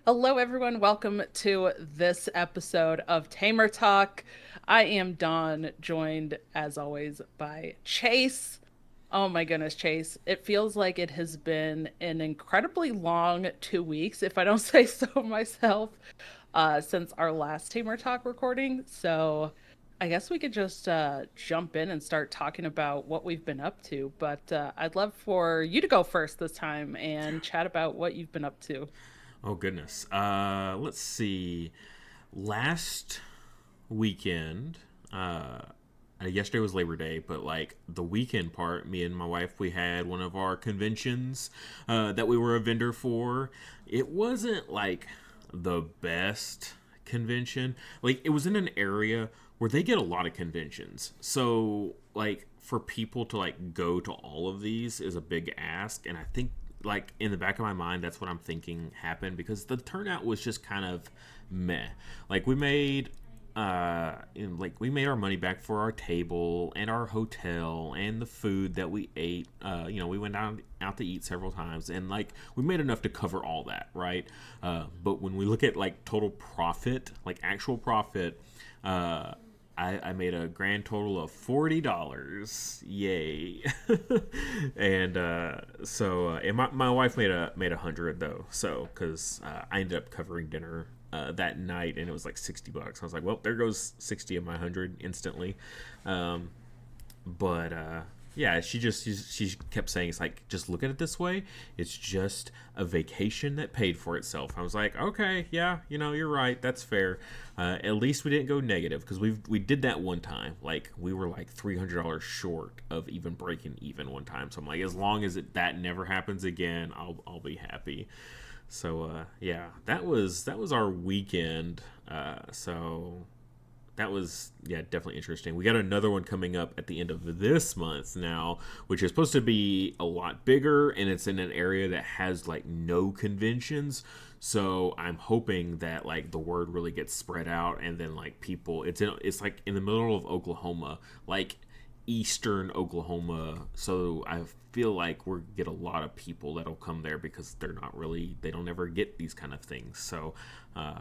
Hello, everyone. Welcome to this episode of Tamer Talk. I am Dawn, joined as always by Chase. Oh my goodness, Chase. It feels like it has been an incredibly long 2 weeks, if I don't say so myself, since our last Tamer Talk recording. So I guess we could just jump in and start talking about what we've been up to. But I'd love for you to go first this time and chat about what you've been up to. Oh goodness. Let's see. Last weekend, yesterday was Labor Day, but like the weekend part, me and my wife, we had one of our conventions that we were a vendor for. It wasn't like the best convention. Like it was in an area where they get a lot of conventions. So like for people to like go to all of these is a big ask, and I think like in the back of my mind that's what I'm thinking happened because the turnout was just kind of meh. Like we made our money back for our table and our hotel and the food that we ate. We went out to eat several times, and like we made enough to cover all that, right? But when we look at like total profit, like actual profit, I made a grand total of $40. Yay! And my wife made 100 though. So because I ended up covering dinner that night, and it was like $60. I was like, well, there goes 60 of my 100 instantly. Um, but yeah, she kept saying it's like just look at it this way. It's just a vacation that paid for itself. I was like, okay, yeah, you're right. That's fair. At least we didn't go negative because we did that one time. Like we were like $300 short of even breaking even one time. So I'm like, as long as that never happens again, I'll be happy. So yeah, that was our weekend. So that was, yeah, definitely interesting. We got another one coming up at the end of this month now, which is supposed to be a lot bigger, and it's in an area that has like no conventions. So I'm hoping that like the word really gets spread out, and then like people, it's like in the middle of Oklahoma, like eastern Oklahoma. So I feel like we're get a lot of people that'll come there because they don't ever get these kind of things. So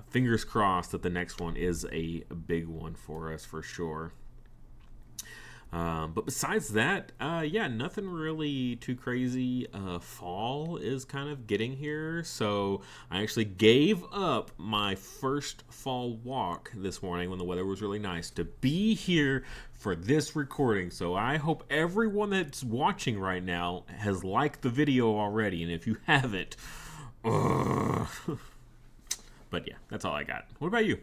fingers crossed that the next one is a big one for us for sure. But besides that, yeah, nothing really too crazy. Fall is kind of getting here, so I actually gave up my first fall walk this morning when the weather was really nice to be here for this recording. So I hope everyone that's watching right now has liked the video already, and if you haven't, ugh. But yeah, that's all I got. What about you?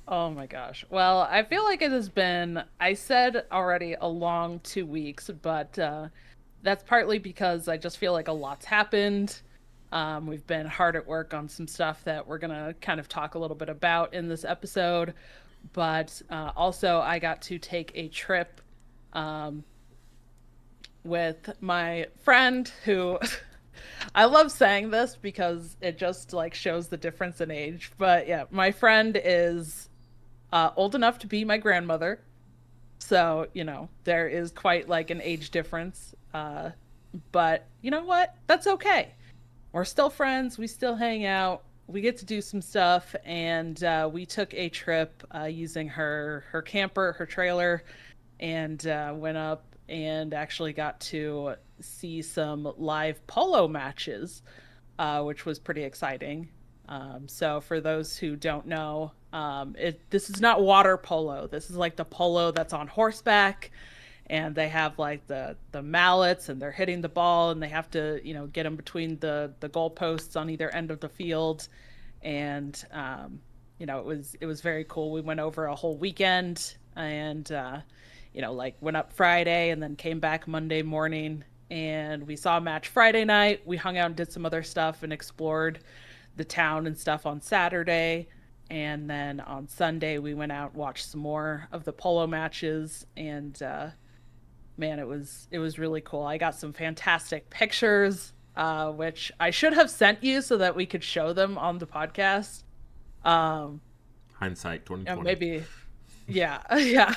Oh my gosh. Well, I feel like it has been, I said already a long 2 weeks, but that's partly because I just feel like a lot's happened. We've been hard at work on some stuff that we're gonna kind of talk a little bit about in this episode. But also, I got to take a trip um, with my friend who I love saying this because it just like shows the difference in age. But yeah, my friend is old enough to be my grandmother. So, there is quite like an age difference. But you know what? That's okay. We're still friends. We still hang out. We get to do some stuff. And we took a trip using her camper, her trailer, and went up and actually got to see some live polo matches, which was pretty exciting. So for those who don't know, this is not water polo. This is like the polo that's on horseback, and they have like the mallets, and they're hitting the ball, and they have to get them between the goalposts on either end of the field, and it was very cool. We went over a whole weekend, and like went up Friday and then came back Monday morning, and we saw a match Friday night. We hung out and did some other stuff and explored the town and stuff on Saturday. And then on Sunday, we went out and watched some more of the polo matches. And man, it was really cool. I got some fantastic pictures, which I should have sent you so that we could show them on the podcast. Um, Hindsight 2020. maybe, yeah, yeah.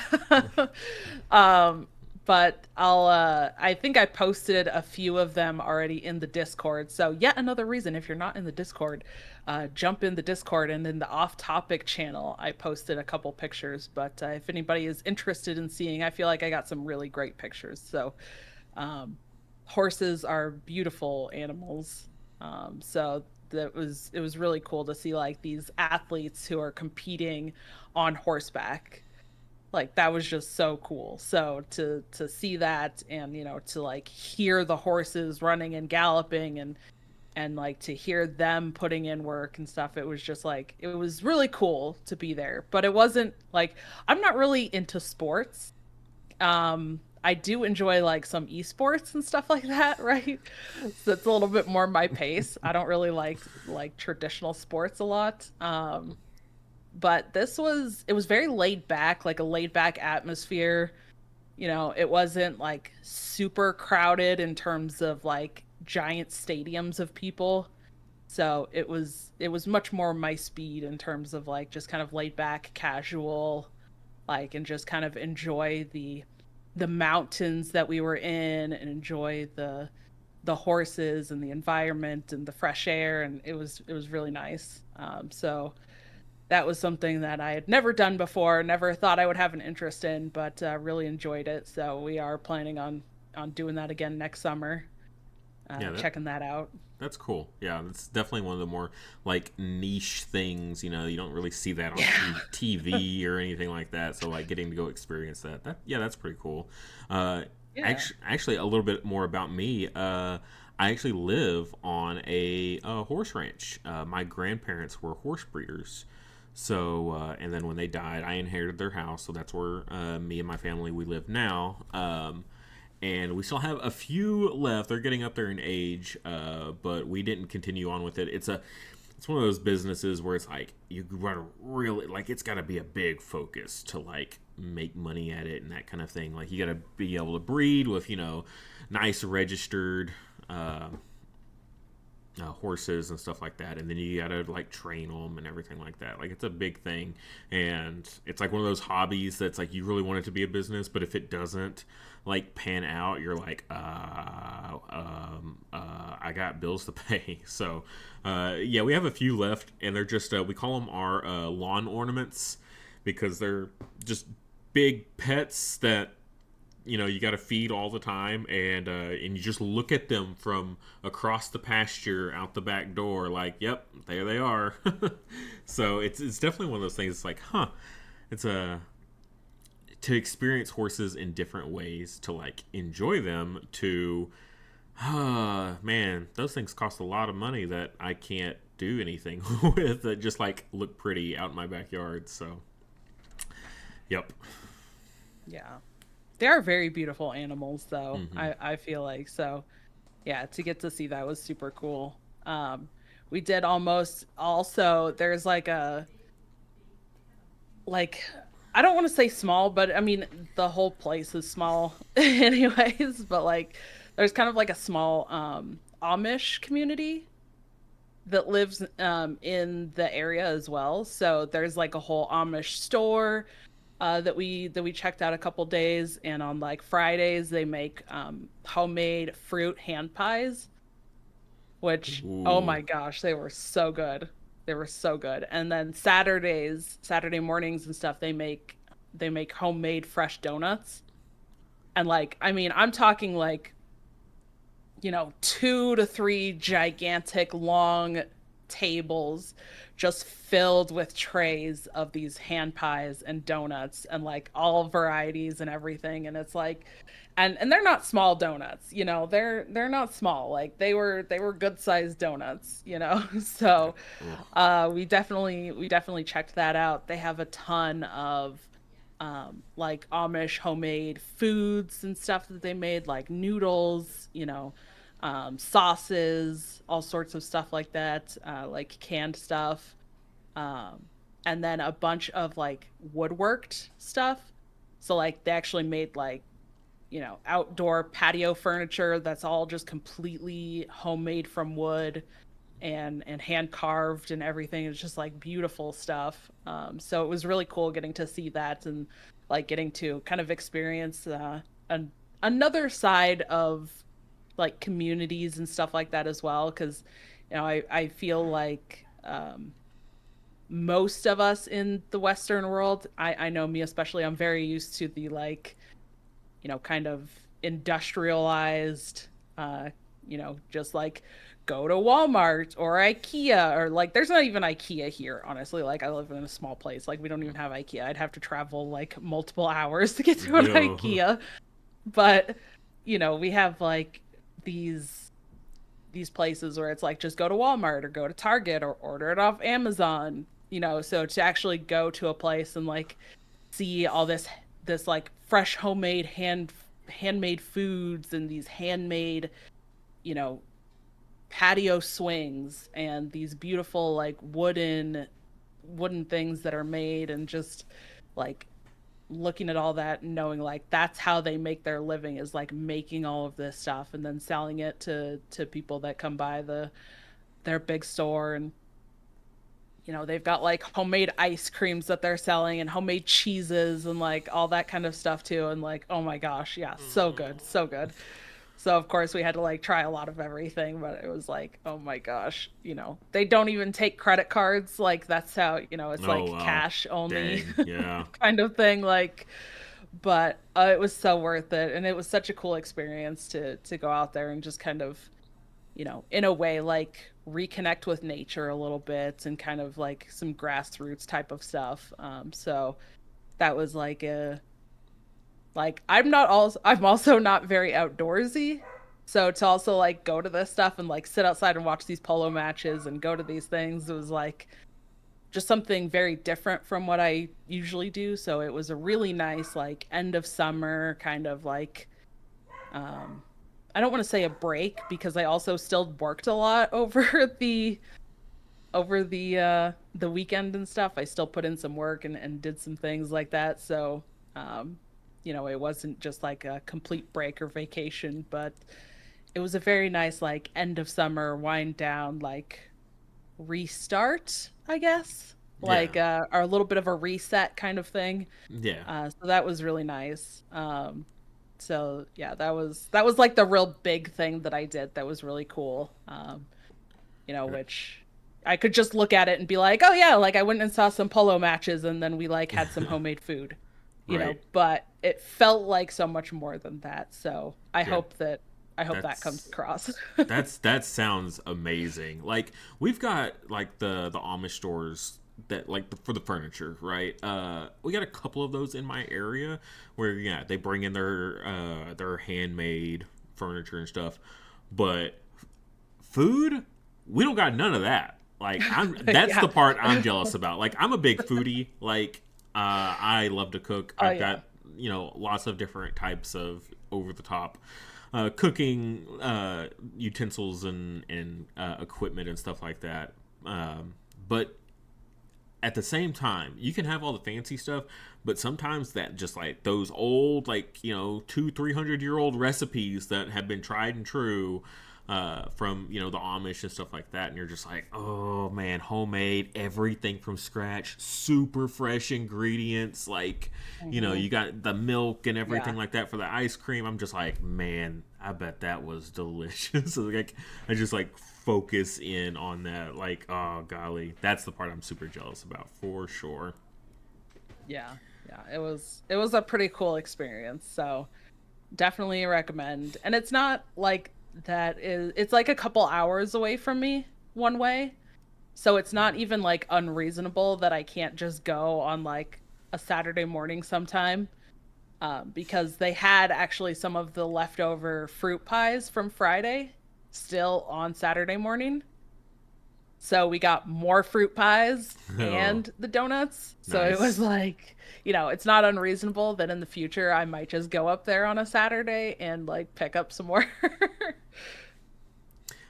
um, but I think I posted a few of them already in the Discord. So yet another reason, if you're not in the Discord, jump in the Discord, and in the off-topic channel I posted a couple pictures. But if anybody is interested in seeing, I feel like I got some really great pictures. So um horses are beautiful animals. So it was really cool to see like these athletes who are competing on horseback. Like that was just so cool. So to see that, and to like hear the horses running and galloping, and like to hear them putting in work and stuff, it was just like it was really cool to be there. But it wasn't like, I'm not really into sports. I do enjoy like some esports and stuff like that, right? So it's a little bit more my pace. I don't really like traditional sports a lot. But it was very laid back, like a laid back atmosphere. It wasn't like super crowded in terms of like giant stadiums of people. So it was much more my speed in terms of like just kind of laid back, casual, like, and just kind of enjoy the mountains that we were in, and enjoy the horses and the environment and the fresh air, and it was really nice. So that was something that I had never done before, never thought I would have an interest in, but really enjoyed it. So we are planning on doing that again next summer, Yeah, checking that out. that's cool. Yeah, it's definitely one of the more like niche things. You don't really see that on Yeah. TV or anything like that. So like getting to go experience that, yeah, that's pretty cool. Uh, Yeah. actually, a little bit more about me. I actually live on a horse ranch. My grandparents were horse breeders. So, and then when they died, I inherited their house. So that's where me and my family we live now. And we still have a few left. They're getting up there in age, but we didn't continue on with it. It's one of those businesses where it's like you gotta really like it's got to be a big focus to like make money at it and that kind of thing. Like you got to be able to breed with nice registered horses and stuff like that, and then you gotta like train them and everything like that. Like it's a big thing, and it's like one of those hobbies that's like you really want it to be a business, but if it doesn't like pan out, you're like, I got bills to pay. So, yeah, we have a few left, and they're just we call them our lawn ornaments because they're just big pets that you got to feed all the time, and you just look at them from across the pasture out the back door like, yep, there they are. So it's definitely one of those things. It's like, it's a to experience horses in different ways, to like enjoy them, to man, those things cost a lot of money that I can't do anything with that just like look pretty out in my backyard. So yep. Yeah. They are very beautiful animals though. Hmm. I feel like. So yeah, to get to see that was super cool. We did almost also, there's like I don't want to say small, but I mean the whole place is small anyways, but like there's kind of like a small Amish community that lives in the area as well. So there's like a whole Amish store that we checked out a couple days, and on like Fridays they make homemade fruit hand pies, which, oh Ooh. my gosh, they were so good. They were so good. And then Saturday mornings and stuff, they make homemade fresh donuts. And like, I mean, I'm talking like, 2 to 3 gigantic long tables just filled with trays of these hand pies and donuts, and like all varieties and everything. And it's like, and they're not small donuts, they're not small. Like they were good sized donuts. So Ugh. we definitely checked that out. They have a ton of like Amish homemade foods and stuff that they made, like noodles, sauces, all sorts of stuff like that, like canned stuff, um, and then a bunch of like woodworked stuff. So like they actually made like outdoor patio furniture that's all just completely homemade from wood, and hand carved and everything. It's just like beautiful stuff. So it was really cool getting to see that, and like getting to kind of experience. another side of like communities and stuff like that as well. Because I feel like most of us in the Western world, I know me especially, I'm very used to the like kind of industrialized, uh, just like go to Walmart or IKEA, or like there's not even IKEA here, honestly. Like I live in a small place, like we don't even have IKEA. I'd have to travel like multiple hours to get to an Yeah. IKEA. But we have like these these places where it's like just go to Walmart or go to Target or order it off Amazon, so to actually go to a place and like see all this like fresh homemade handmade foods and these handmade, you know, patio swings and these beautiful like wooden things that are made, and just like looking at all that and knowing like that's how they make their living, is like making all of this stuff and then selling it to people that come by their big store. And they've got like homemade ice creams that they're selling and homemade cheeses and like all that kind of stuff too. And like, oh my gosh, yeah, so good, so good. So of course we had to like try a lot of everything, but it was like, oh my gosh, they don't even take credit cards. Like that's how, it's Oh like wow. cash only Dang. Yeah. kind of thing. Like, but it was so worth it, and it was such a cool experience to go out there and just kind of, in a way, like reconnect with nature a little bit and kind of like some grassroots type of stuff. So that was like a like I'm also not very outdoorsy. So to also like go to this stuff and like sit outside and watch these polo matches and go to these things, it was like just something very different from what I usually do. So it was a really nice like end of summer kind of like um I don't want to say a break, because I also still worked a lot over the weekend and stuff. I still put in some work and did some things like that. So um it wasn't just like a complete break or vacation, but it was a very nice like end of summer wind down, like restart, I guess. Yeah. Like or a little bit of a reset kind of thing. Yeah. So that was really nice. So yeah, that was like the real big thing that I did that was really cool. Which I could just look at it and be like, oh yeah, like I went and saw some polo matches and then we like had some homemade food, Right. but it felt like so much more than that. So Yeah. I hope that comes That's across. that sounds amazing. Like we've got like the Amish stores that like for the furniture, right? We got a couple of those in my area where yeah, they bring in their handmade furniture and stuff. But food, we don't got none of that. Like that's Yeah. the part I'm jealous about. Like I'm a big foodie. Like I love to cook. Oh I've yeah. got lots of different types of over the top cooking utensils and equipment and stuff like that. But at the same time, you can have all the fancy stuff, but sometimes that just like those old, like, 200-300-year-old recipes that have been tried and true from, the Amish and stuff like that. And you're just like, oh man, homemade, everything from scratch, super fresh ingredients. Like, Hmm. you got the milk and Yeah. everything like that for the ice cream. I'm just like, man, I bet that was delicious. So, like, I just like focus in on that. Like, oh golly, that's the part I'm super jealous about for sure. Yeah. Yeah. It was a pretty cool experience. So definitely recommend. And it's not like it's like a couple hours away from me one way. So it's not even like unreasonable that I can't just go on like a Saturday morning sometime. Because they had actually some of the leftover fruit pies from Friday still on Saturday morning. So we got more fruit pies Oh, and the donuts. So it was nice. like, it's not unreasonable that in the future I might just go up there on a Saturday and like pick up some more.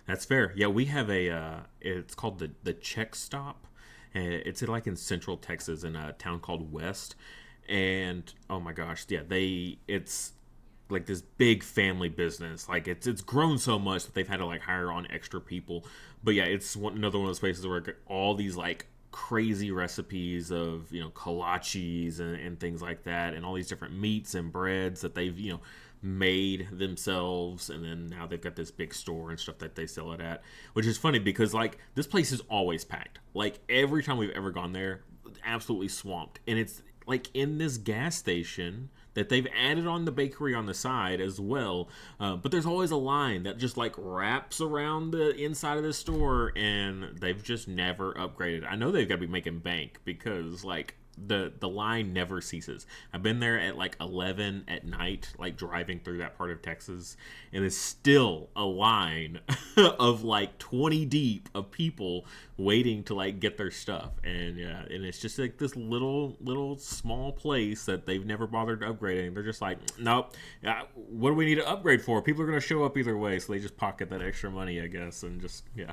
That's fair. Yeah, we have it's called the Check Stop, and it's like in Central Texas in a town called West. And oh my gosh, yeah, it's like this big family business. Like it's grown so much that they've had to like hire on extra people. But yeah, it's another one of those places where all these like crazy recipes of kolaches and things like that, and all these different meats and breads that they've made themselves, and then now they've got this big store and stuff that they sell it at, which is funny because like this place is always packed. Like every time we've ever gone there, absolutely swamped, and it's like in this gas station that they've added on the bakery on the side as well. But there's always a line that just like wraps around the inside of the store, and they've just never upgraded. I know they've got to be making bank because like the line never ceases. I've been there at like 11 at night, like driving through that part of Texas, and it's still a line of like 20 deep of people waiting to like get their stuff. And yeah, and it's just like this little small place that they've never bothered upgrading. They're just like, nope, what do we need to upgrade for? People are going to show up either way, so they just pocket that extra money, I guess, and just yeah,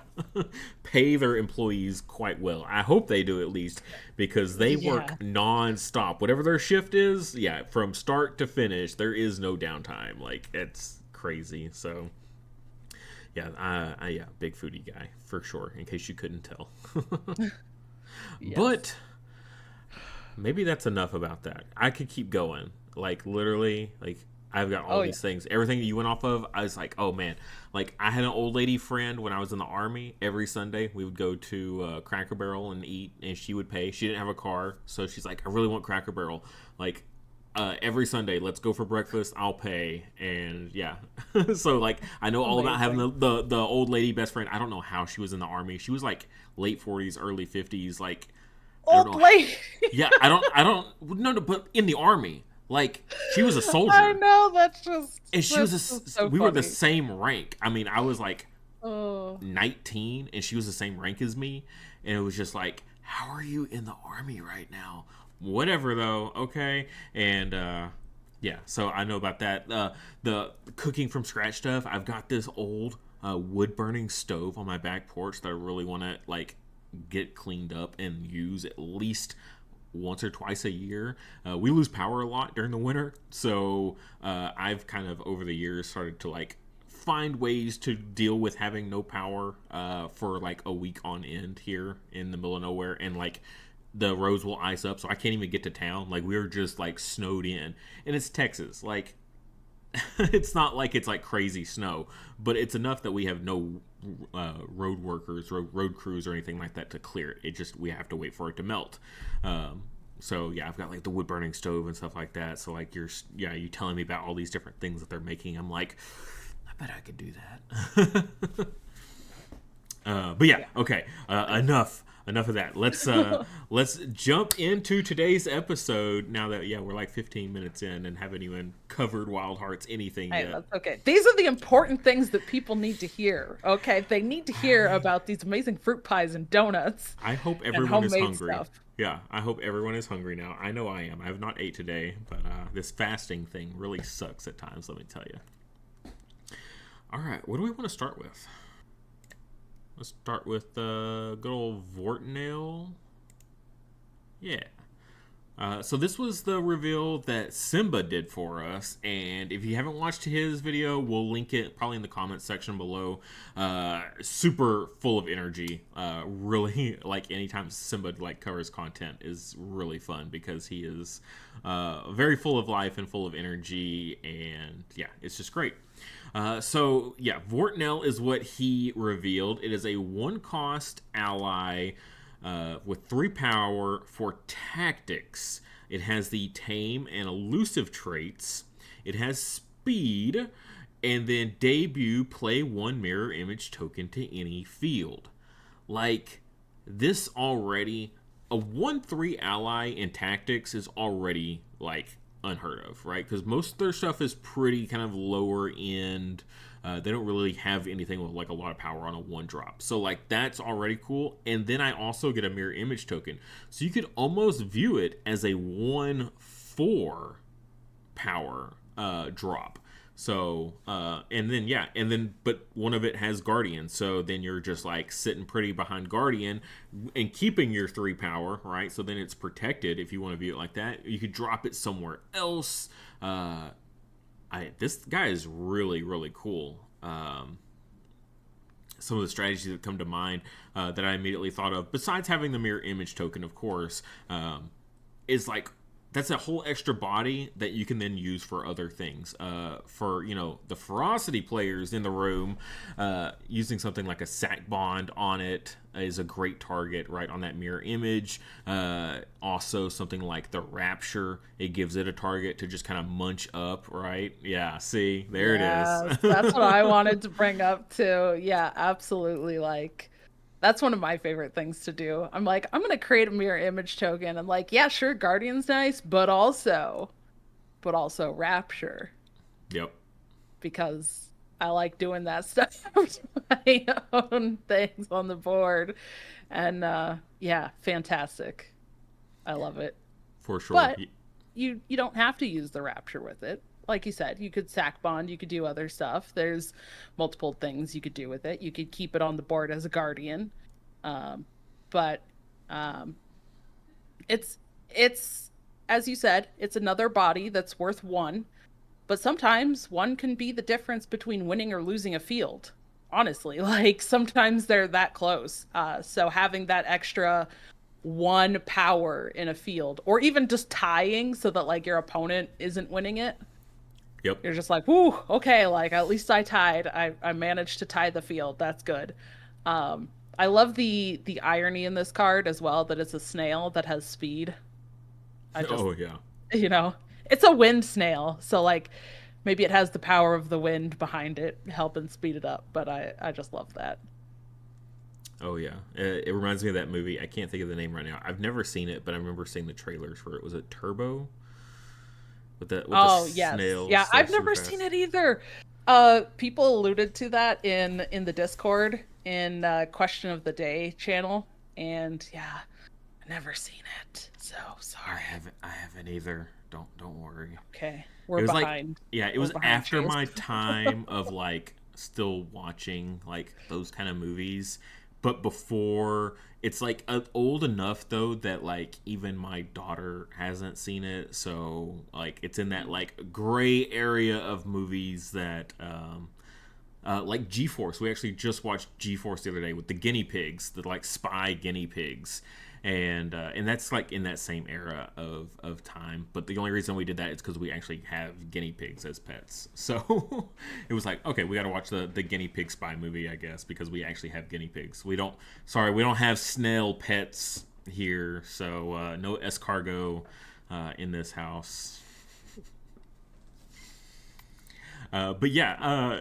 pay their employees quite well. I hope they do at least, because they Yeah. work non-stop. Whatever their shift is, yeah, from start to finish, there is no downtime. Like it's crazy. So yeah, yeah, big foodie guy for sure. In case you couldn't tell, Yes. but maybe that's enough about that. I could keep going. Like literally, like I've got all Oh yeah. these things. Everything that you went off of, I was like, oh man. Like I had an old lady friend when I was in the army. Every Sunday we would go to Cracker Barrel and eat, and she would pay. She didn't have a car, so she's like, I really want Cracker Barrel. Like every Sunday, let's go for breakfast. I'll pay, and yeah. So like, I know all about having Amazing. the old lady best friend. I don't know how she was in the army. She was like late 40s, early 50s. Like I don't Old know. lady. Yeah, I don't. No, no, but in the army, like she was a I soldier, know, and she was that's just a. so We were the funny. same rank. I mean, I was like Oh, 19, and she was the same rank as me, and it was just like, how are you in the army right now? Whatever though, okay, and yeah. So I know about that. The cooking from scratch stuff. I've got this old wood burning stove on my back porch that I really want to like get cleaned up and use at least once or twice a year. We lose power a lot during the winter, so I've kind of over the years started to like find ways to deal with having no power for like a week on end here in the middle of nowhere, and like the roads will ice up, so I can't even get to town. Like we're just like snowed in, and it's Texas. Like it's not like it's like crazy snow, but it's enough that we have no road workers, road crews, or anything like that to clear it. It just we have to wait for it to melt. So yeah, I've got like the wood burning stove and stuff like that. So like you telling me about all these different things that they're making. I'm like, I bet I could do that. But yeah, yeah. okay. Enough of that. Let's jump into today's episode now that yeah we're like 15 minutes in and haven't even covered Wild Hearts anything Hey, yet. that's okay. These are the important things that people need to hear. Okay, they need to I hear mean, about these amazing fruit pies and donuts I hope and everyone is homemade hungry. stuff. Yeah, I hope everyone is hungry now. I know I am. I have not ate today, but this fasting thing really sucks at times. Let me tell you. All right, what do we want to start with? Let's start with good old Vortnail. Yeah. So this was the reveal that Simba did for us, and if you haven't watched his video, we'll link it probably in the comments section below. Super full of energy. Really, like anytime Simba like covers content is really fun because he is very full of life and full of energy, and yeah, it's just great. So yeah, Vortnell is what he revealed. It is a one-cost ally with 3 power for tactics. It has the tame and elusive traits. It has speed, and then debut play 1 mirror image token to any field. Like this already, a 1/3 ally in tactics is already like unheard of, right? Because most of their stuff is pretty kind of lower end. They don't really have anything with like a lot of power on a 1 drop. So like that's already cool. And then I also get a mirror image token. So you could almost view it as a 1/4 power drop. So and then yeah, and then but one of it has Guardian, so then you're just like sitting pretty behind Guardian and keeping your 3 power, right? So then it's protected if you want to view it like that. You could drop it somewhere else. This guy is really cool. Some of the strategies that come to mind that I immediately thought of, besides having the mirror image token, of course, is like that's a whole extra body that you can then use for other things. For the ferocity players in the room, using something like a sack bond on it is a great target, right on that mirror image. Also, something like the rapture, it gives it a target to just kind of munch up, right? Yeah, see, there it is. Yes, that's what I wanted to bring up too. Yeah, absolutely. Like, that's one of my favorite things to do. I'm like, I'm gonna create a mirror image token. I'm like, yeah, sure, Guardian's nice, but also Rapture Yep, because I like doing that stuff to my own things on the board. And yeah, fantastic. I love it. for sure. But you don't have to use the Rapture with it. Like you said, you could sack bond, you could do other stuff. There's multiple things you could do with it. You could keep it on the board as a guardian. Um, but um, it's as you said, it's another body that's worth one. But sometimes one can be the difference between winning or losing a field. Honestly, like sometimes they're that close. So having that extra one power in a field, or even just tying so that like your opponent isn't winning it, Yep. you're just like, whoo, okay, like at least I tied. I managed to tie the field. That's good. I love the irony in this card as well that it's a snail that has speed. I just Oh yeah. you know, it's a wind snail, so like maybe it has the power of the wind behind it, helping speed it up. But I just love that. Oh yeah. It reminds me of that movie. I can't think of the name right now. I've never seen it, but I remember seeing the trailers for it. Was it Turbo? With the Oh, yes. snail Yeah, so I've super never seen fast. it either. People alluded to that in the Discord in Question of the Day channel, and yeah, I've never seen it. So sorry. I haven't either. Don't worry. Okay, It we're was like, behind. yeah, it We're was behind after Chase. my time of like still watching like those kind of movies, but before. It's like old enough though that like even my daughter hasn't seen it, so like it's in that like gray area of movies that like G-Force. We actually just watched G-Force the other day with the guinea pigs, the like spy guinea pigs, and that's like in that same era of time. But the only reason we did that is because we actually have guinea pigs as pets. So it was like, okay, we got to watch the guinea pig spy movie, I guess, because we actually have guinea pigs. We don't have snail pets here, so no escargot in this house. But yeah,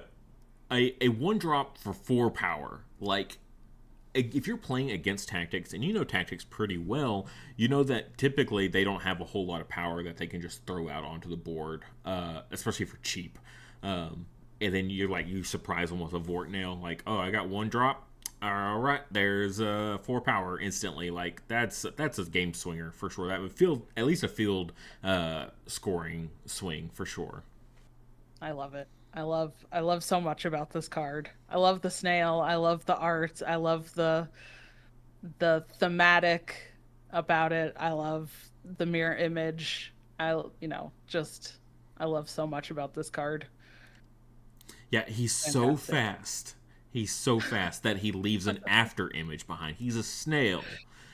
a one drop for 4 power. Like, if you're playing against tactics and you know tactics pretty well, you know that typically they don't have a whole lot of power that they can just throw out onto the board, especially for cheap. And then you surprise them with a Vort nail, like, oh, I got one drop. All right, there's 4 power instantly. Like that's a game swinger for sure. That would feel at least a field scoring swing for sure. I love it. I love so much about this card. I love the snail. I love the art. I love the thematic about it. I love the mirror image. Just I love so much about this card. Yeah, he's so Fantastic. fast. He's so fast that he leaves an after image behind. He's a snail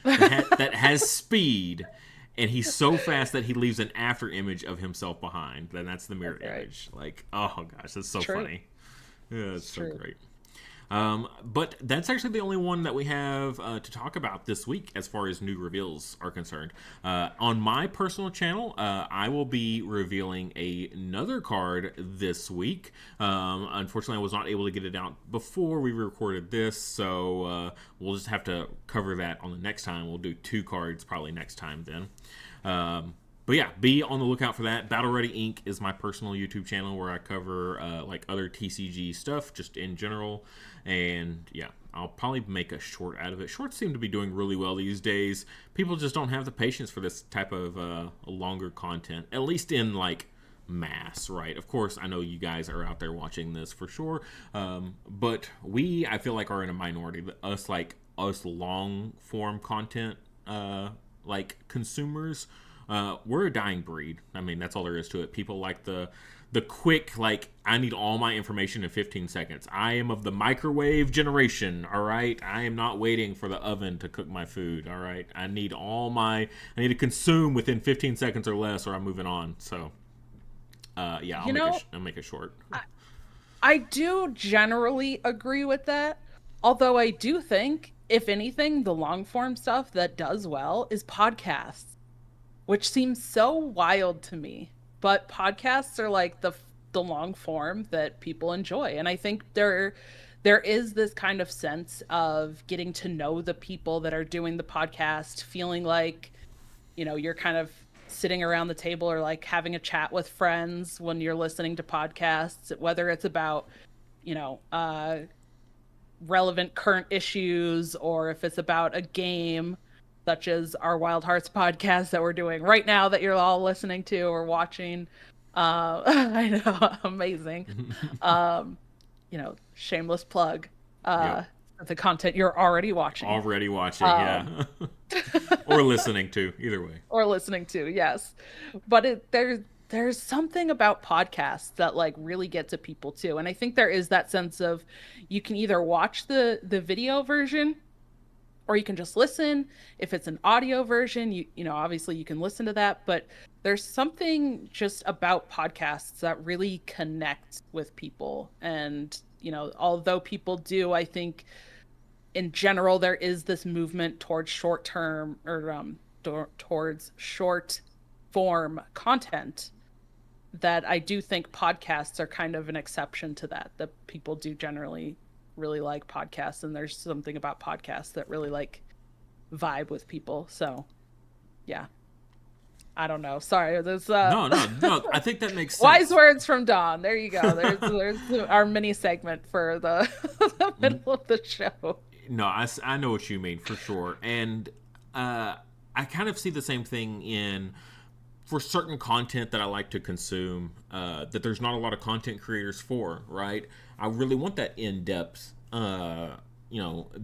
that has speed, and he's so fast that he leaves an after image of himself behind. Then that's the mirror That's right. image. Like, oh gosh, that's It's so true. funny. Yeah, it's It's so true. great. But that's actually the only one that we have to talk about this week as far as new reveals are concerned. On my personal channel, I will be revealing another card this week. Unfortunately, I was not able to get it out before we recorded this, so we'll just have to cover that on the next time. We'll do 2 cards probably next time then. But yeah, be on the lookout for that. Battle Ready Inc. is my personal YouTube channel where I cover like other TCG stuff just in general. And yeah, I'll probably make a short out of it. Shorts seem to be doing really well these days. People just don't have the patience for this type of longer content, at least in like mass, right? Of course, I know you guys are out there watching this for sure, but I feel like, are in a minority. Us long form content, like consumers, we're a dying breed. I mean, that's all there is to it. People like the the quick, like, I need all my information in 15 seconds. I am of the microwave generation, all right? I am not waiting for the oven to cook my food, all right? I need to consume within 15 seconds or less, or I'm moving on. So, yeah, You know, I'll make it short. I do generally agree with that. Although I do think, if anything, the long form stuff that does well is podcasts, which seems so wild to me. But podcasts are like the long form that people enjoy. And I think there is this kind of sense of getting to know the people that are doing the podcast, feeling like, you're kind of sitting around the table or like having a chat with friends when you're listening to podcasts, whether it's about, you know, uh relevant current issues or if it's about a game such as our Wild Hearts podcast that we're doing right now that you're all listening to or watching. I know, amazing. Um, Shameless plug. Yep. Uh, the content you're already watching. Already watching, Um, yeah. Or listening to, either way. or listening to, yes. But there's something about podcasts that like really get to people too. And I think there is that sense of you can either watch the video version or you can just listen. If it's an audio version, obviously you can listen to that, but there's something just about podcasts that really connect with people. And, although people do, I think in general there is this movement towards short term or towards short form content that I do think podcasts are kind of an exception to that people do generally really like podcasts, and there's something about podcasts that really like vibe with people. So yeah, I don't know. Sorry, there's No, no, no. I think that makes wise sense. words from Dawn. There you go. There's our mini segment for the, the middle of the show. No, I know what you mean for sure. And I kind of see the same thing in for certain content that I like to consume that there's not a lot of content creators for, right? I really want that in depth,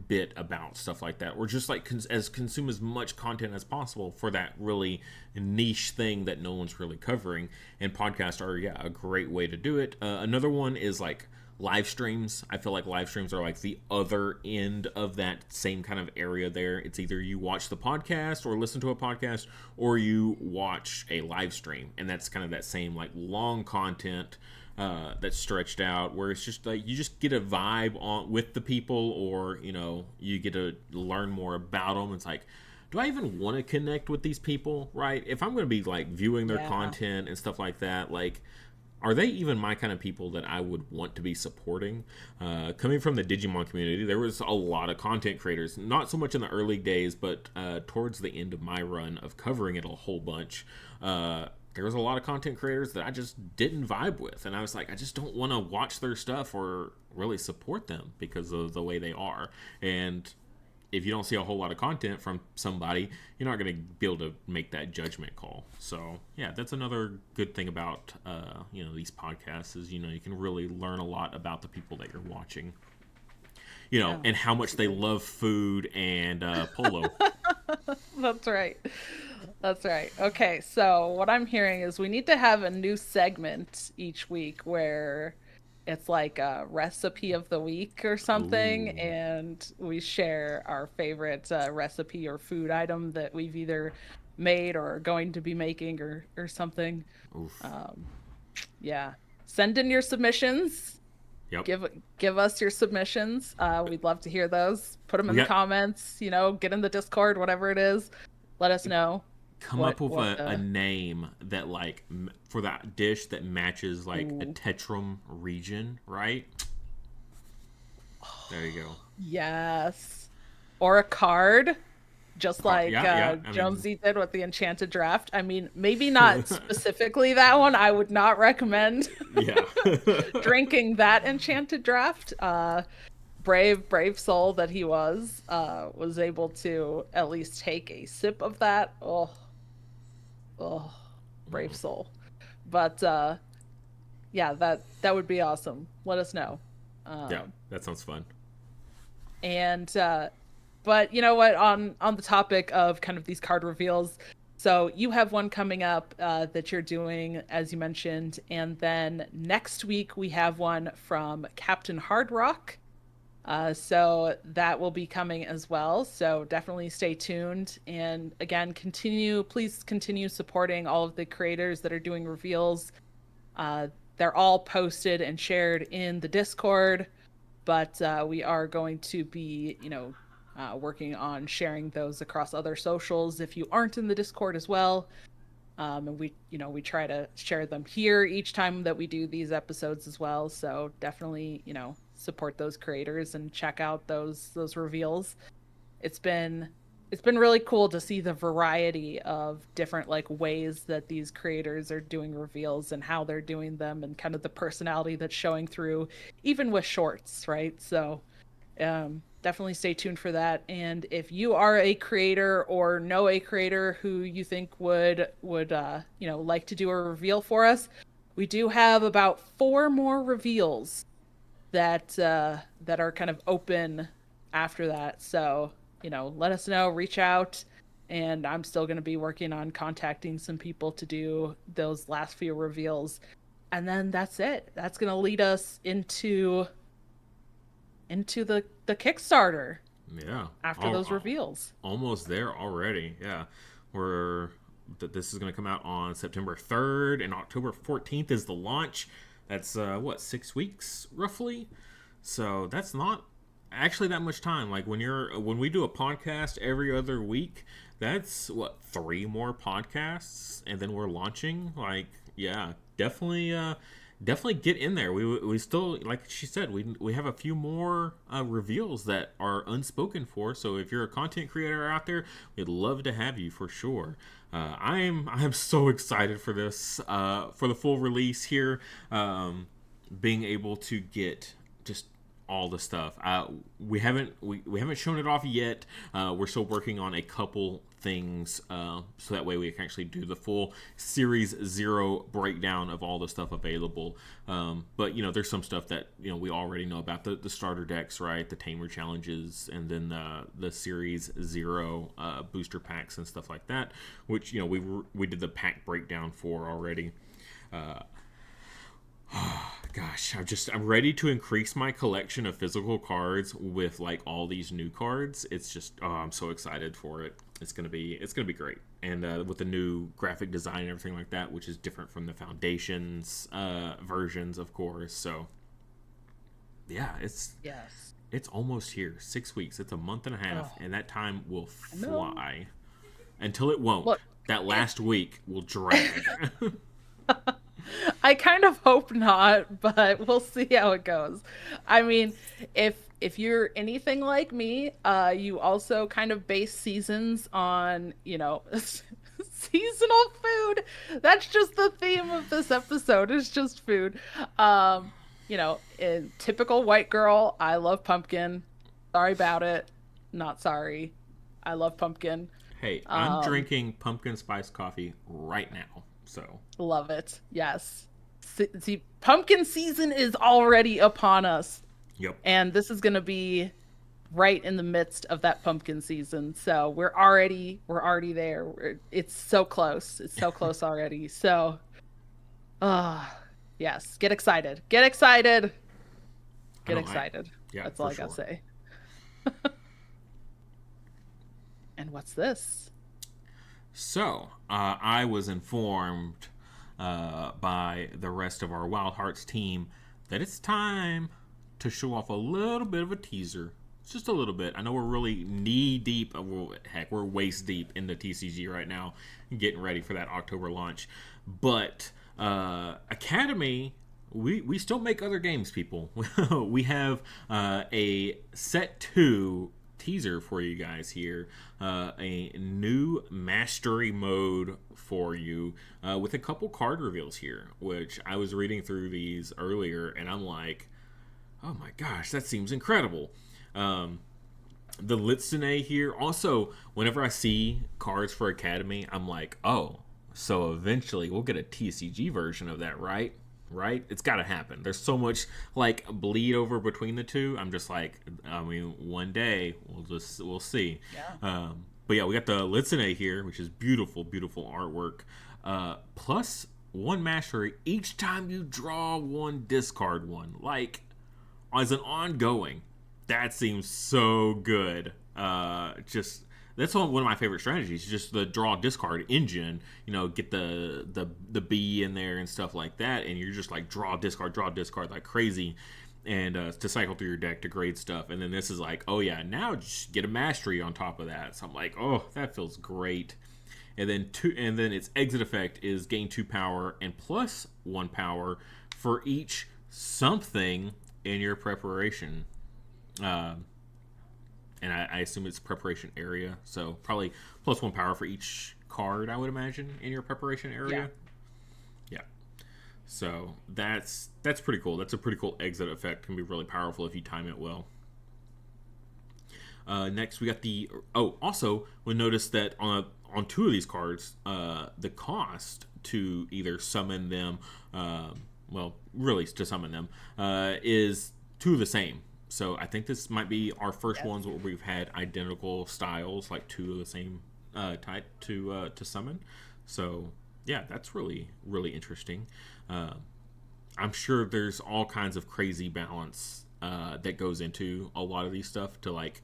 bit about stuff like that, or just like consume as much content as possible for that really niche thing that no one's really covering. And podcasts are, yeah, a great way to do it. Another one is like live streams. I feel like live streams are like the other end of that same kind of area there. It's either you watch the podcast or listen to a podcast, or you watch a live stream, and that's kind of that same like long content that's stretched out, where it's just like you just get a vibe on with the people, or you get to learn more about them. It's like, do I even want to connect with these people, right? If I'm going to be like viewing their Yeah. content and stuff like that, like, are they even my kind of people that I would want to be supporting? Coming from the Digimon community, there was a lot of content creators, not so much in the early days, but towards the end of my run of covering it a whole bunch. There was a lot of content creators that I just didn't vibe with, and I was like, I just don't want to watch their stuff or really support them because of the way they are. And if you don't see a whole lot of content from somebody, you're not going to be able to make that judgment call. So yeah, that's another good thing about these podcasts is you can really learn a lot about the people that you're watching, Yeah. and how much they love food and polo. That's right. That's right. Okay, so what I'm hearing is we need to have a new segment each week where it's like a recipe of the week or something, Ooh, and we share our favorite recipe or food item that we've either made or are going to be making or something. oof. Um, yeah. Send in your submissions. Yep. Give us your submissions. We'd love to hear those. Put them We in the got comments, get in the Discord, whatever it is. Let us know come up with what a name that like for that dish that matches like a ooh. tetrum region, right? There you go. Yes. Or a card, just like Yeah, yeah. I mean, Jonesy did with the Enchanted Draft. I mean, maybe not specifically that one. I would not recommend yeah. drinking that Enchanted Draft. Brave soul that he was able to at least take a sip of that. Oh, brave soul. But yeah, that would be awesome. Let us know. Yeah, Um, that sounds fun. and but you know what? On the topic of kind of these card reveals, So you have one coming up that you're doing, as you mentioned, and then next week we have one from Captain Hard Rock. So that will be coming as well. So definitely stay tuned. And again, please continue supporting all of the creators that are doing reveals. Uh, they're all posted and shared in the Discord, but we are going to be, working on sharing those across other socials if you aren't in the Discord as well. And we try to share them here each time that we do these episodes as well. So definitely, support those creators and check out those reveals. It's been it's been really cool to see the variety of different like ways that these creators are doing reveals and how they're doing them and kind of the personality that's showing through even with shorts, right? So definitely stay tuned for that. And if you are a creator or know a creator who you think would like to do a reveal for us, we do have about four more reveals that are kind of open after that. So let us know, reach out. And I'm still going to be working on contacting some people to do those last few reveals. And then that's it. That's going to lead us into the Kickstarter Yeah. after those reveals. Almost there already. Yeah. We're this is going to come out on September 3rd, and October 14th is the launch. That's what, 6 weeks roughly. So that's not actually that much time. Like when we do a podcast every other week, that's what, 3 more podcasts, and then we're launching. Like, yeah, definitely get in there. We still, like she said, we have a few more reveals that are unspoken for. So if you're a content creator out there, we'd love to have you for sure. I'm so excited for this for the full release here. Being able to get just all the stuff. We haven't shown it off yet. We're still working on a couple things, so that way we can actually do the full Series Zero breakdown of all the stuff available. But there's some stuff that we already know about, the starter decks, right? The Tamer challenges, and then the Series Zero booster packs and stuff like that, which we did the pack breakdown for already. Gosh, I'm ready to increase my collection of physical cards with like all these new cards. It's just, oh, I'm so excited for it. It's gonna be great, and with the new graphic design and everything like that, which is different from the Foundations versions, of course. So yeah, Yes. it's almost here. 6 weeks. It's a month and a half, Oh, and that time will I know. fly until it won't. Look, That it, last week will drag. I kind of hope not, but we'll see how it goes. I mean, if you're anything like me, you also kind of base seasons on, seasonal food. That's just the theme of this episode. It's just food. In typical white girl, I love pumpkin. Sorry about it. Not sorry. I love pumpkin. Hey, I'm Um, drinking pumpkin spice coffee right now. So, Love it. Yes. See, pumpkin season is already upon us, yep. and this is going to be right in the midst of that pumpkin season. So we're already there. It's so close. It's so close already. So, yes, get excited. Get excited. I Get know excited. yeah, That's all for I got to sure. say. And what's this? So, I was informed by the rest of our Wildhearts team that it's time to show off a little bit of a teaser. Just a little bit. I know we're really knee deep. Well, heck, we're waist deep in the TCG right now, getting ready for that October launch. But Academy, we still make other games, people. We have a set 2 teaser for you guys here. A new mastery mode for you with a couple card reveals here, which I was reading through these earlier, and I'm like, oh my gosh, that seems incredible. Um, the Litsune here. Also, whenever I see cards for Academy, I'm like, oh, so eventually we'll get a TCG version of that, right? Right? It's got to happen. There's so much like bleed over between the two. I'm just like, I mean, one day we'll see. Yeah. But yeah, we got the Litsune here, which is beautiful, beautiful artwork. Plus one mastery each time you draw one, discard one. Like, as an ongoing, that seems so good. Just that's one of my favorite strategies. Just the draw discard engine. Get the B in there and stuff like that, and you're just like draw discard like crazy, and to cycle through your deck to grade stuff. And then this is like, oh yeah, now just get a mastery on top of that. So I'm like, oh, that feels great. And then its exit effect is gain 2 power and plus 1 power for each something in your preparation. Um, and I assume it's preparation area, so probably plus 1 power for each card, I would imagine, in your preparation Yeah. area. Yeah. So that's pretty cool. That's a pretty cool exit effect. Can be really powerful if you time it well. Next, we got the. Oh, also, we noticed that on two of these cards, the cost to either summon them, well, really to summon them, is two of the same. So I think this might be our first Yes. ones where we've had identical styles, like two of the same type to summon. So yeah, that's really really interesting. Uh, I'm sure there's all kinds of crazy balance that goes into a lot of these stuff to like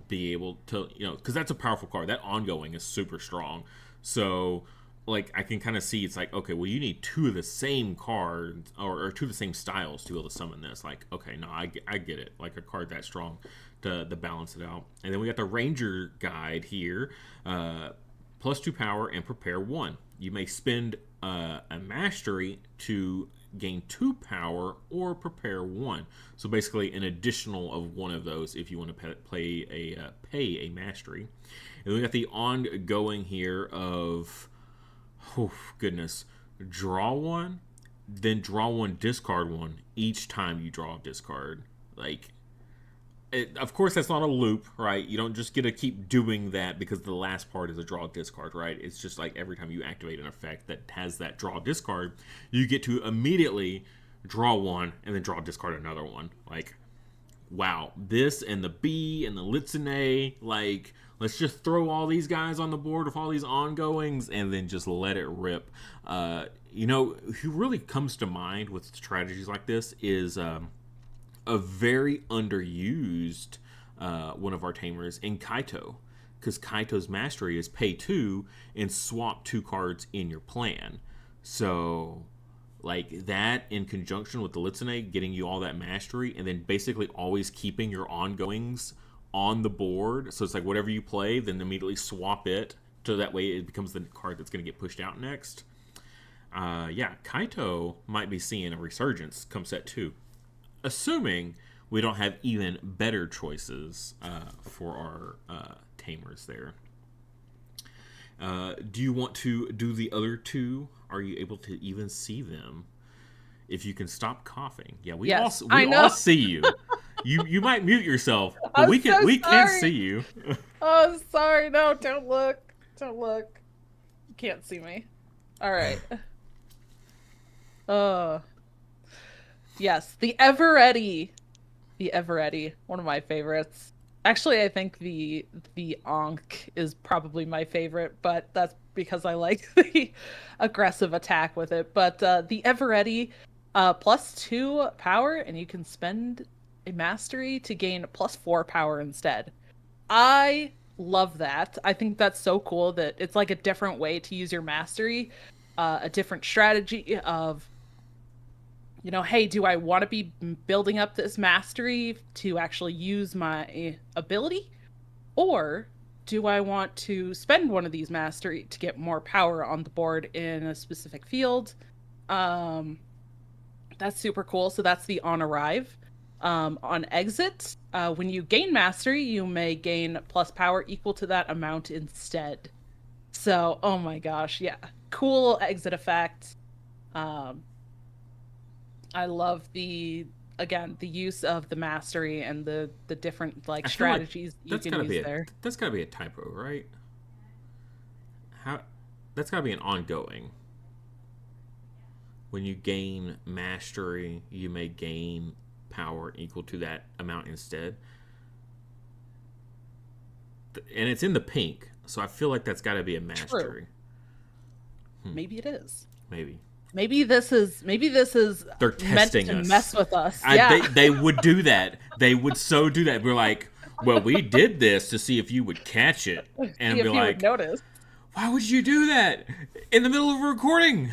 be able to, because that's a powerful card. That ongoing is super strong. So like I can kind of see it's like, okay, well, you need two of the same cards, or two of the same styles to be able to summon this. Like, okay, no, I get it. Like a card that strong to balance it out. And then we got the Ranger guide here. Plus 2 power and prepare 1. You may spend a mastery to gain 2 power or prepare 1. So basically, an additional of one of those if you want to pay a mastery. And we got the ongoing here of, oh goodness, draw 1, then draw 1, discard 1 each time you draw a discard. Like, of course, that's not a loop, right? You don't just get to keep doing that because the last part is a draw discard, right? It's just like every time you activate an effect that has that draw discard, you get to immediately draw 1 and then draw discard another one. Like, wow, this and the B and the Litsune, like, let's just throw all these guys on the board with all these ongoings and then just let it rip. Who really comes to mind with strategies like this is a very underused one of our tamers in Kaito, because Kaito's mastery is pay 2 and swap 2 cards in your plan. So like that in conjunction with the Litsune getting you all that mastery, and then basically always keeping your ongoings on the board. So it's like whatever you play, then immediately swap it, so that way it becomes the card that's going to get pushed out next. Yeah, Kaito might be seeing a resurgence come set 2, assuming we don't have even better choices for our tamers there. Do you want to do the other two? Are you able to even see them? If you can stop coughing, yeah, Yes, we I all know. see you. You might mute yourself, but I'm so we can see sorry. you. Oh, sorry. No, don't look. Don't look. You can't see me. All right. Uh, yes, the Eveready. The Eveready, one of my favorites. Actually, I think the Ankh is probably my favorite, but that's because I like the aggressive attack with it. But the Eveready, plus 2 power, and you can spend a mastery to gain plus 4 power instead. I love that. I think that's so cool that it's like a different way to use your mastery, a different strategy of, hey, do I want to be building up this mastery to actually use my ability? Or do I want to spend one of these mastery to get more power on the board in a specific field? Um, that's super cool. So that's the on arrive. On exit, when you gain mastery, you may gain plus power equal to that amount instead. So, oh my gosh, yeah, cool exit effect. Um, I love the use of the mastery and the different like I feel like strategies you can use there. that's gotta be a typo, right? How that's gotta be an ongoing. When you gain mastery, you may gain power equal to that amount instead. and it's in the pink, so I feel like that's got to be a True. mastery. Maybe it is. Maybe Maybe this is they're meant testing to us. mess with us. Yeah. They would do that. They would so do that. We're like, well, we did this to see if you would catch it, See and be if you would like, notice. why would you do that in the middle of a recording?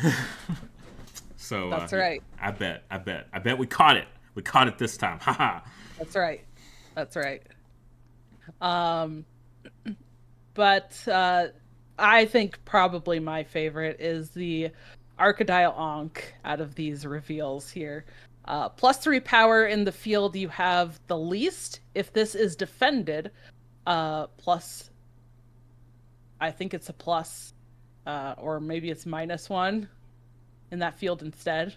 So That's yeah, right. I bet we caught it. We caught it this time. Haha. That's right. That's right. Um but I think probably my favorite is the Arcadial Ankh out of these reveals here. +3 power in the field you have the least. If this is defended, plus I think it's a plus, or maybe it's -1 in that field instead.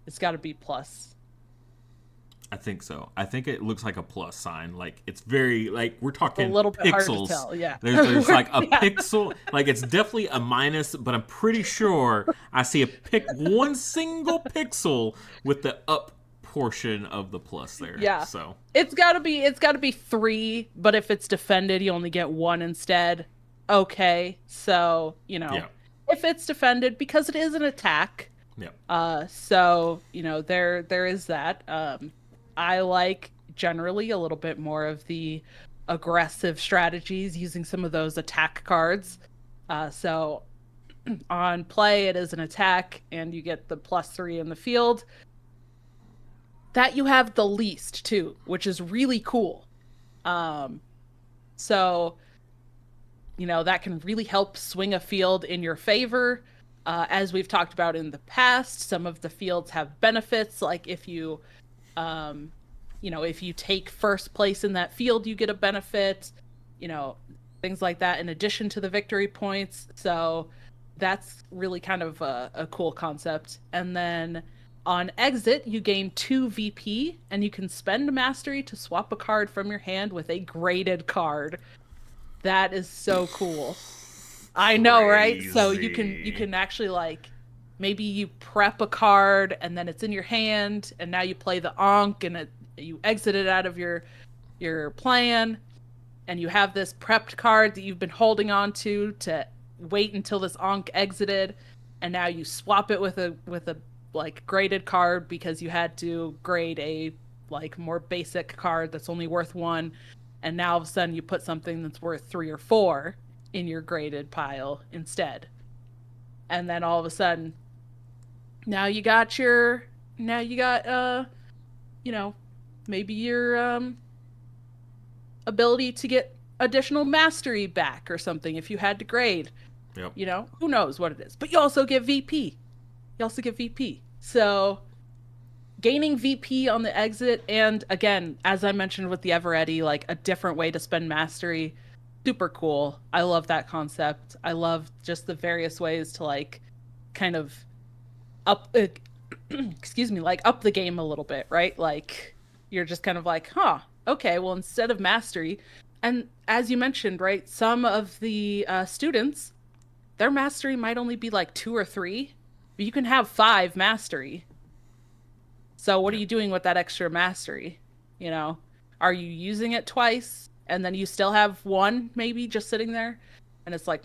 It's got to be plus. I think so. I think it looks like a plus sign. Like it's very like we're It's a talking little bit harder to pixels. tell. Yeah. There's like a Yeah. pixel. Like it's definitely a minus, but I'm pretty sure I see a one single pixel with the up portion of the plus there. Yeah. So It's got to be 3, but if it's defended, you only get 1 instead. Okay. So, yeah, if it's defended because it is an attack, yeah, so, there is that. I like generally a little bit more of the aggressive strategies using some of those attack cards. So on play it is an attack and you get the +3 in the field. That you have the least too, which is really cool. Um, so that can really help swing a field in your favor. As we've talked about in the past, some of the fields have benefits, like um, if you take first place in that field, you get a benefit, you know, things like that, in addition to the victory points. So that's really kind of a cool concept. And then on exit, you gain 2 VP, and you can spend mastery to swap a card from your hand with a graded card. That is so cool. I know, right? So you crazy. can actually, like, maybe you prep a card and then it's in your hand and now you play the Ankh and you exit it out of your plan, and you have this prepped card that you've been holding on to wait until this Ankh exited, and now you swap it with a like graded card because you had to grade a like more basic card that's only worth 1, and now all of a sudden you put something that's worth 3 or 4 in your graded pile instead. And then all of a sudden now you got you know maybe your ability to get additional mastery back or something if you had to grade. Yep. Who knows what it is. But you also get VP. You also get VP. So gaining VP on the exit, and again, as I mentioned with the Eveready, like a different way to spend mastery, super cool. I love that concept. I love just the various ways to like kind of up excuse me, like up the game a little bit, right? Like you're just kind of like, huh, okay, well, instead of mastery, and as you mentioned, right, some of the students, their mastery might only be like 2 or 3, but you can have 5 mastery. So what are Yep. you doing with that extra mastery? You know, are you using it twice and then you still have 1 maybe just sitting there? And it's like,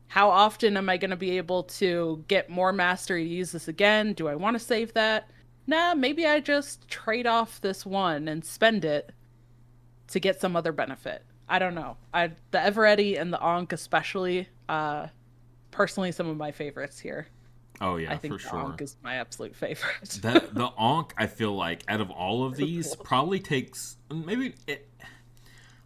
how often am I going to be able to get more mastery to use this again? Do I want to save that? Nah, maybe I just trade off this 1 and spend it to get some other benefit. I don't know. The Eveready and the Ankh especially, personally, some of my favorites here. Oh I yeah, for think the sure. Ankh is my absolute favorite. The Ankh, I feel like out of all of So these, cool. probably takes maybe it,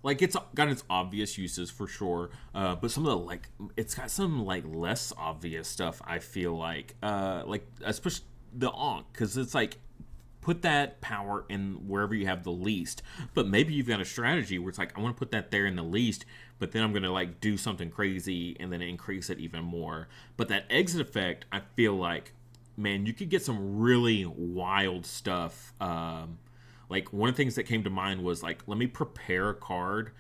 like it's got its obvious uses for sure, but some of the like it's got some like less obvious stuff. I feel like especially the Ankh, because it's like put that power in wherever you have the least. But maybe you've got a strategy where it's like I want to put that there in the least, but then I'm gonna like do something crazy and then increase it even more. But that exit effect, I feel like, man, you could get some really wild stuff. Like one of the things that came to mind was like, let me prepare a card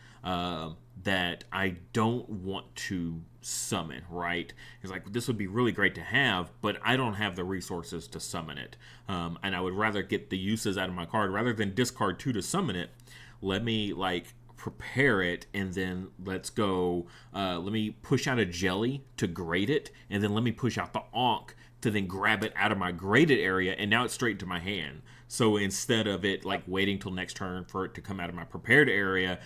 that I don't want to summon, right? It's like this would be really great to have, but I don't have the resources to summon it, and I would rather get the uses out of my card rather than discard 2 to summon it. Let me like prepare it, and then let's go. Let me push out a jelly to grate it, and then let me push out the ankh to then grab it out of my graded area, and now it's straight to my hand. So instead of it like waiting till next turn for it to come out of my prepared area,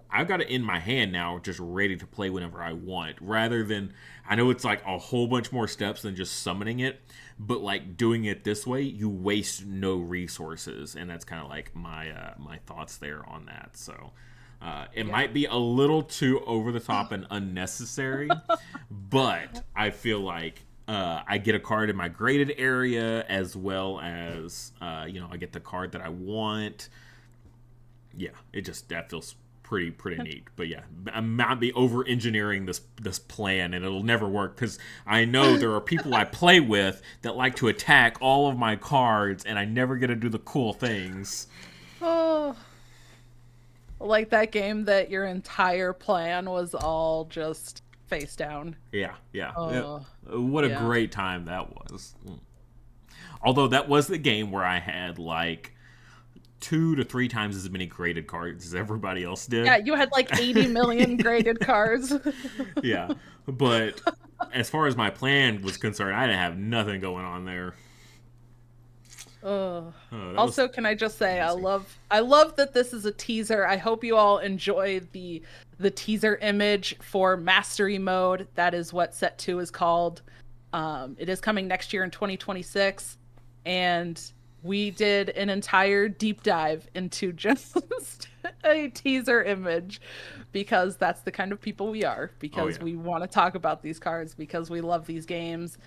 I've got it in my hand now, just ready to play whenever I want. Rather than, I know it's like a whole bunch more steps than just summoning it, but like doing it this way, you waste no resources, and that's kind of like my thoughts there on that. So it Yeah. might be a little too over the top and unnecessary, but I feel like I get a card in my graded area as well as I get the card that I want. Yeah, it just that feels pretty neat. But yeah, I might be over engineering this plan, and it'll never work because I know there are people I play with that like to attack all of my cards, and I never get to do the cool things. Oh, like that game that your entire plan was all just face down. Yeah. Oh, What a yeah. great time that was. Although that was the game where I had like 2 to 3 times as many graded cards as everybody else Yeah, did. you had like 80 million graded cards. Yeah, but as far as my plan was concerned, I didn't have nothing going on there. Ugh. That was Also, can I just say amazing. I love that this is a teaser. I hope you all enjoy the teaser image for Mastery Mode. That is what Set 2 is called. It is coming next year in 2026, and we did an entire deep dive into just a teaser image because that's the kind of people we are, Oh because yeah. we want to talk about these cards because we love these games.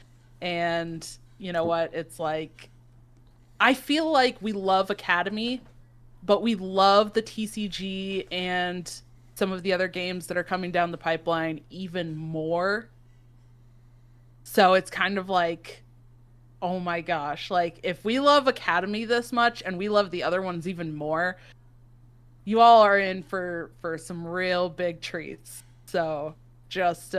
And you know what? It's like I feel like we love Academy, but we love the TCG and some of the other games that are coming down the pipeline even more. So it's kind of like, oh my gosh, like if we love Academy this much and we love the other ones even more, you all are in for some real big treats. So just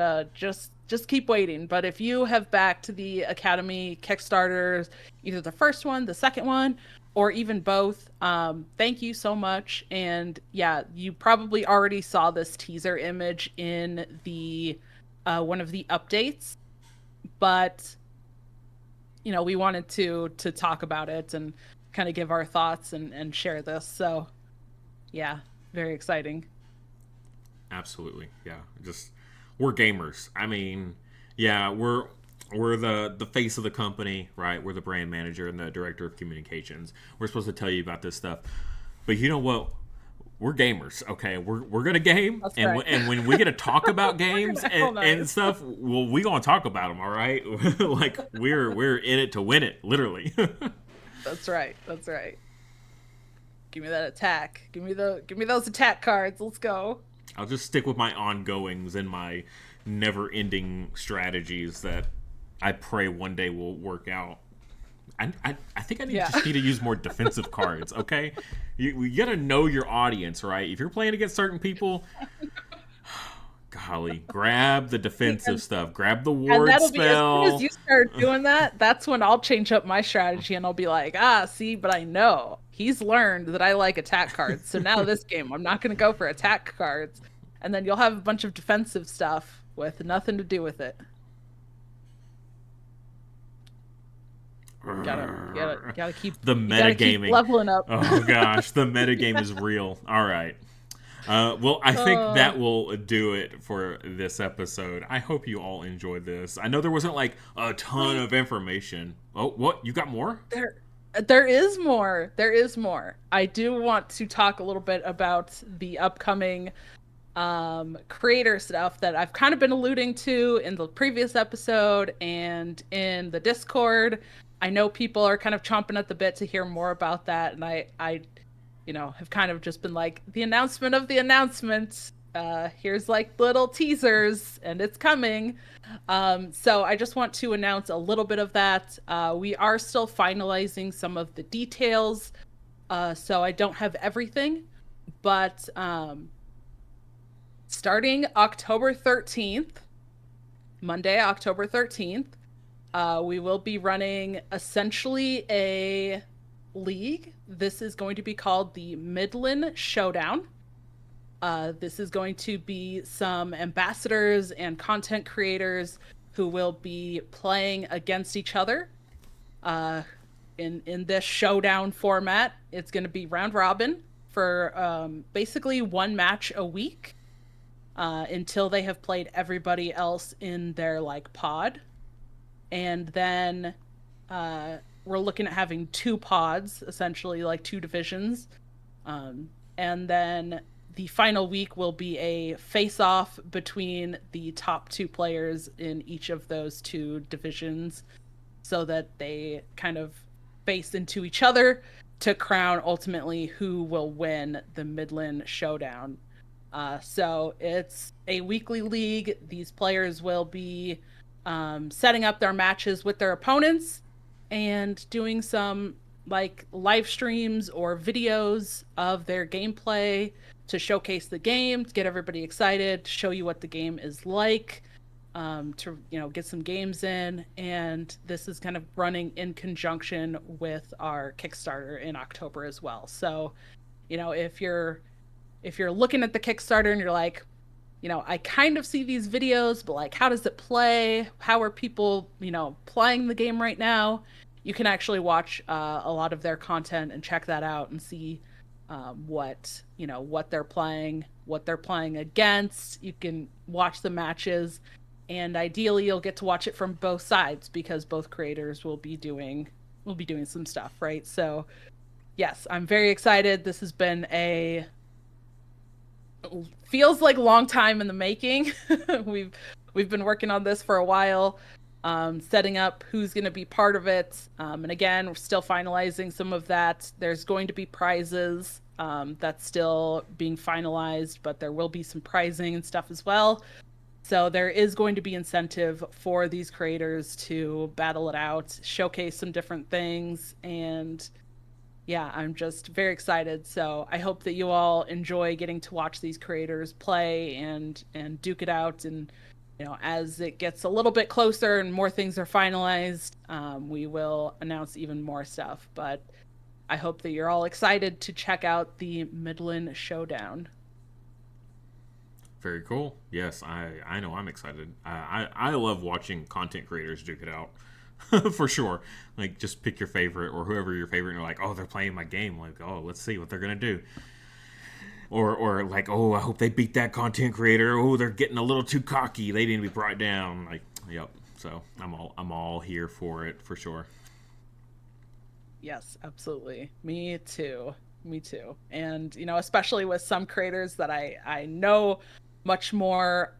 keep waiting. But if you have backed the Academy Kickstarters, either the first one, the second one, or even both, thank you so much. And yeah, you probably already saw this teaser image in the one of the updates, but we wanted to talk about it and kind of give our thoughts and share this. So yeah, very exciting. Absolutely. Yeah. Just we're gamers. I mean, yeah, we're the face of the company, right? We're the brand manager and the director of communications. We're supposed to tell you about this stuff. But you know what? We're gamers, okay? We're gonna game, That's and right. and when we get to talk about We're games gonna hell and nice. stuff, well, we gonna talk about them, all right? Like we're in it to win it, literally. That's right. That's right. Give me that attack. Give me those attack cards. Let's go. I'll just stick with my ongoings and my never-ending strategies that I pray one day will work out. I think I need Yeah. just need to use more defensive cards. Okay, you gotta know your audience, right? If you're playing against certain people, golly, grab the See, defensive stuff. Grab the and ward that'll be as soon as spell. you start doing that, that's when I'll change up my strategy and I'll be like, see, but I know he's learned that I like attack cards. So now this game, I'm not gonna go for attack cards. And then you'll have a bunch of defensive stuff with nothing to do with it. Gotta keep The you gotta keep metagaming. leveling up. Oh gosh, the metagame is real. All right. Well, I think Uh, that will do it for this episode. I hope you all enjoyed this. I know there wasn't like a ton wait, of information. Oh, what? You got more? there is more. There is more. I do want to talk a little bit about the upcoming creator stuff that I've kind of been alluding to in the previous episode and in the Discord. I know people are kind of chomping at the bit to hear more about that, and I have kind of just been like the announcement of the announcement. Here's like little teasers, and it's coming. So I just want to announce a little bit of that. We are still finalizing some of the details, so I don't have everything, but starting October 13th, Monday, October 13th, we will be running essentially a league. This is going to be called the Midland Showdown. This is going to be some ambassadors and content creators who will be playing against each other uh, in this showdown format. It's going to be round robin for basically one match a week until they have played everybody else in their like pod, and then we're looking at having two pods, essentially like two divisions. And then the final week will be a face off between the top two players in each of those two divisions so that they kind of face into each other to crown ultimately who will win the Midland Showdown. So it's a weekly league. These players will be setting up their matches with their opponents and doing some like live streams or videos of their gameplay to showcase the game, to get everybody excited, to show you what the game is like, to get some games in. And this is kind of running in conjunction with our Kickstarter in October as well. So, if you're looking at the Kickstarter and you're like, I kind of see these videos, but like, how does it play? How are people, playing the game right now? You can actually watch a lot of their content and check that out and see what they're playing against. You can watch the matches, and ideally, you'll get to watch it from both sides because both creators will be doing some stuff, right? So, yes, I'm very excited. This has been a feels like a long time in the making. we've we've been working on this for a while, setting up who's going to be part of it. And again, we're still finalizing some of that. There's going to be prizes that's still being finalized, but there will be some pricing and stuff as well. So there is going to be incentive for these creators to battle it out, showcase some different things, and yeah, I'm just very excited. So I hope that you all enjoy getting to watch these creators play and duke it out. And as it gets a little bit closer and more things are finalized, we will announce even more stuff. But I hope that you're all excited to check out the Midland Showdown. Very cool. Yes, I know I'm excited. I love watching content creators duke it out. For sure. Like, just pick your favorite or whoever your favorite, and you're like, oh, they're playing my game. Like, oh, let's see what they're gonna do. Or like, oh, I hope they beat that content creator. Oh, they're getting a little too cocky. They need to be brought down. Like, yep. So I'm all here for it for sure. Yes, absolutely. Me too. Me too. And especially with some creators that I know much more,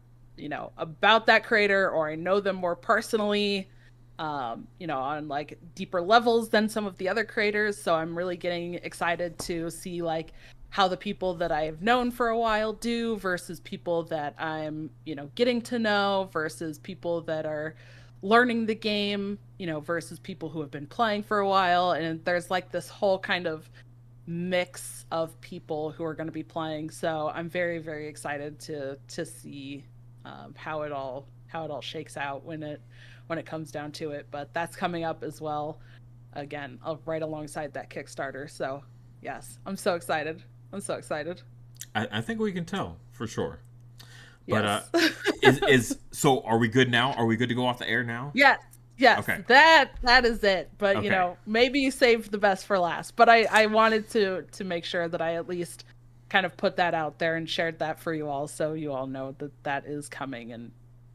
about that creator, or I know them more personally, on like deeper levels than some of the other creators. So I'm really getting excited to see like how the people that I've known for a while do versus people that I'm, getting to know versus people that are learning the game, versus people who have been playing for a while. And there's like this whole kind of mix of people who are going to be playing. So I'm very, very excited to see how it all shakes out when it comes down to it. But that's coming up as well. Again, right alongside that Kickstarter. So yes, I'm so excited. I'm so excited. I think we can tell for sure. But Yes. is so? Are we good now? Are we good to go off the air now? Yes. Yes, Okay. that is it. But Okay. maybe you saved the best for last. But I wanted to make sure that I at least kind of put that out there and shared that for you all, so you all know that that is coming. And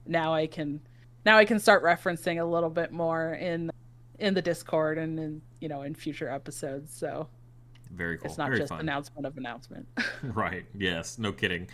now I can now I can start referencing a little bit more in the Discord and in future episodes. So Very it's cool. not Very just fun. announcement of announcement. Right. Yes. No kidding.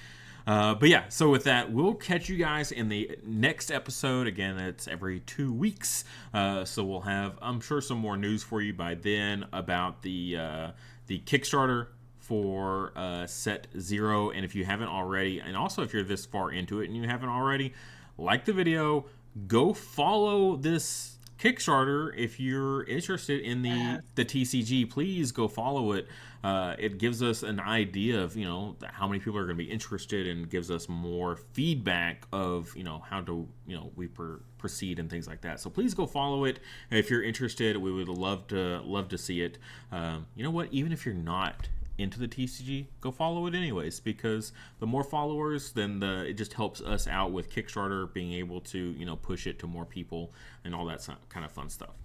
But yeah, so with that, we'll catch you guys in the next episode. Again, it's every 2 weeks. So we'll have, I'm sure, some more news for you by then about the Kickstarter for Set Zero. And if you haven't already, and also if you're this far into it and you haven't already, like the video, go follow this Kickstarter if you're interested in the Yes. the TCG. Please go follow it. It gives us an idea of how many people are going to be interested, and gives us more feedback of how to we proceed and things like that. So please go follow it if you're interested. We would love to see it. You know what? Even if you're not into the TCG, go follow it anyways, because the more followers, then it just helps us out with Kickstarter being able to push it to more people and all that kind of fun stuff.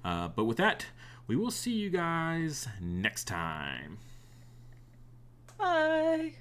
But with that, we will see you guys next time. Bye.